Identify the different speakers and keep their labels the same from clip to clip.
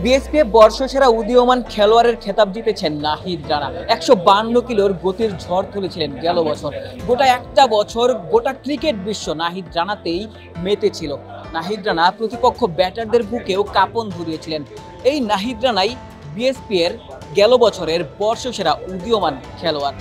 Speaker 1: বিএসপিএফ বর্ষসেরা উদীয়মান খেলোয়াড়ের খেতাব জিতেছেন নাহিদ রানা। 152 কিলোর গতির ঝড় তুলেছিলেন গেল বছর। গোটা একটা বছর গোটা ক্রিকেট বিশ্ব নাহিদ রানাতেই মেতেছিল। নাহিদ রানা প্রতিপক্ষ ব্যাটারদের বুকেও কাঁপন ধরিয়েছিলেন। এই নাহিদ রানাই বিএসপি এর গেল বছরের বর্ষসেরা উদীয়মান খেলোয়াড়।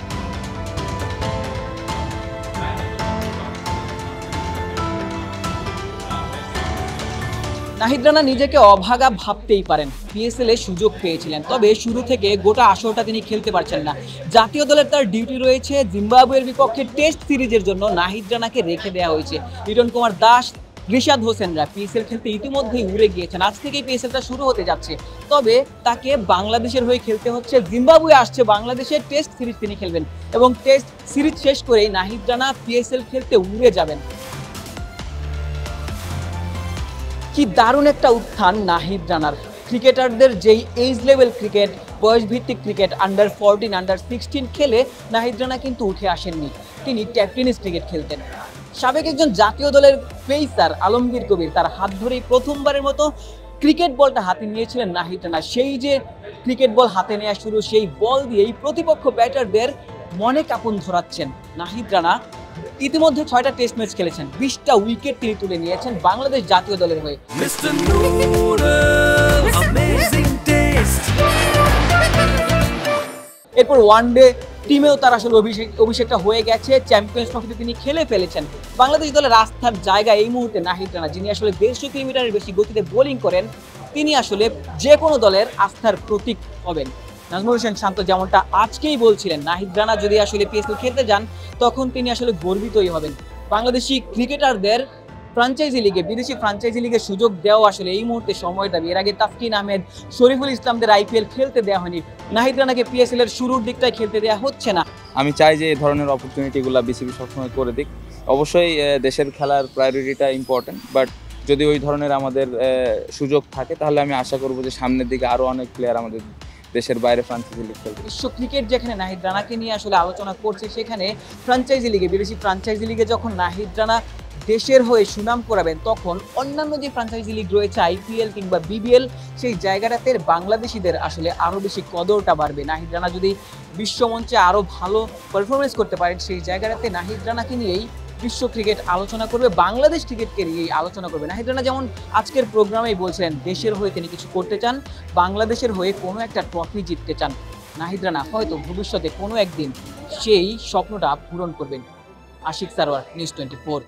Speaker 1: নাহিদ রানা নিজেকে অভাগা ভাবতেই পারেন। পিএসএল এ সুযোগ পেয়েছিলেন, তবে শুরু থেকে গোটা আসরটা তিনি খেলতে পারছেন না। জাতীয় দলের তার ডিউটি রয়েছে। জিম্বাবুয়ের বিপক্ষে টেস্ট সিরিজের জন্য নাহিদ রানাকে রেখে দেওয়া হয়েছে। লিটন কুমার দাস, রিশাদ হোসেনরা পিএসএল খেলতে ইতিমধ্যেই উড়ে গিয়েছেন। আজ থেকেই পিএসএলটা শুরু হতে যাচ্ছে, তবে তাকে বাংলাদেশের হয়ে খেলতে হচ্ছে। জিম্বাবুয়ে আসছে বাংলাদেশের টেস্ট সিরিজ তিনি খেলবেন এবং টেস্ট সিরিজ শেষ করেই নাহিদ রানা পিএসএল খেলতে উড়ে যাবেন। কি দারুণ একটা উত্থান নাহিদ রানার। ক্রিকেটারদের যেই এজ লেভেল ক্রিকেট, বয়স ভিত্তিক ক্রিকেট, আন্ডার 14, আন্ডার 16 খেলে নাহিদ রানা কিন্তু উঠে আসেননি। তিনি টেনিস ক্রিকেট খেলতেন। সাবেক একজন জাতীয় দলের পেসার আলমগীর কবির তার হাত ধরেই প্রথমবারের মতো ক্রিকেট বলটা হাতে নিয়েছিলেন নাহিদ রানা। সেই যে ক্রিকেট বল হাতে নেওয়া শুরু, সেই বল দিয়েই প্রতিপক্ষ ব্যাটারদের মনে কাঁপন ধরাচ্ছেন নাহিদ রানা। ইতিমধ্যে 6টা টেস্ট ম্যাচ খেলেছেন, 20টা উইকেট তিনি তুলে নিয়েছেন বাংলাদেশ জাতীয় দলের হয়ে। এরপর ওয়ানডে টিমেও তার আসলে অভিষেকটা হয়ে গেছে। চ্যাম্পিয়ন্স ট্রফিতে তিনি খেলে ফেলেছেন। বাংলাদেশ দলের আস্থার জায়গা এই মুহূর্তে নাহিদ রানা, যিনি আসলে 150 কিলোমিটারের বেশি গতিতে বোলিং করেন। তিনি আসলে যে কোনো দলের আস্থার প্রতীক হবেন। নাজমুল হোসেন শান্ত যেমনটা আজকেই বলছিলেন, নাহিদ রানা যদি আসলে পিএসএল খেলতে যান তখন তিনি আসলে গর্বিতই হবেন। বাংলাদেশি ক্রিকেটারদের ফ্রাঞ্চাইজি লিগে, বিদেশি ফ্রাঞ্চাইজি লিগে সুযোগ দেওয়া আসলে এই মুহূর্তে সময় দাবি। এর আগে তাসকিন আহমেদ, শরীফুল ইসলামদের আইপিএল খেলতে দেওয়া হয়নি। নাহিদ রানাকে পিএসএল এর শুরুর দিকটাই খেলতে দেওয়া হচ্ছে না।
Speaker 2: আমি চাই যে এই ধরনের অপরচুনিটিগুলো বিসিবি সবসময় করে দিক। অবশ্যই দেশের খেলার প্রায়োরিটিটা ইম্পর্টেন্ট, বাট যদি ওই ধরনের আমাদের সুযোগ থাকে তাহলে আমি আশা করব যে সামনের দিকে আরও অনেক প্লেয়ার আমাদের দেশের বাইরে ফ্রাঞ্চাইজি লিগ খেলবে।
Speaker 1: বিশ্ব ক্রিকেট যেখানে নাহিদ রানাকে নিয়ে আসলে আলোচনা করছে, সেখানে ফ্রাঞ্চাইজি লিগে, বিদেশি ফ্রাঞ্চাইজি লিগে যখন নাহিদ রানা দেশের হয়ে সুনাম করাবেন, তখন অন্যান্য যে ফ্রাঞ্চাইজি লিগ রয়েছে আইপিএল কিংবা বিবিএল, সেই জায়গাটাতে বাংলাদেশিদের আসলে আরও বেশি কদরটা বাড়বে। নাহিদ রানা যদি বিশ্বমঞ্চে আরও ভালো পারফরমেন্স করতে পারেন, সেই জায়গাটাতে নাহিদ রানাকে নিয়েই বিশ্ব ক্রিকেট আলোচনা করবে, বাংলাদেশ ক্রিকেটকে নিয়েই আলোচনা করবে। নাহিদ রানা যেমন আজকের প্রোগ্রামেই বলছিলেন, দেশের হয়ে তিনি কিছু করতে চান, বাংলাদেশের হয়ে কোনো একটা ট্রফি জিততে চান। নাহিদ রানা হয়তো ভবিষ্যতে কোনো একদিন সেই স্বপ্নটা পূরণ করবেন। আশিক সারোয়ার, নিউজ 24।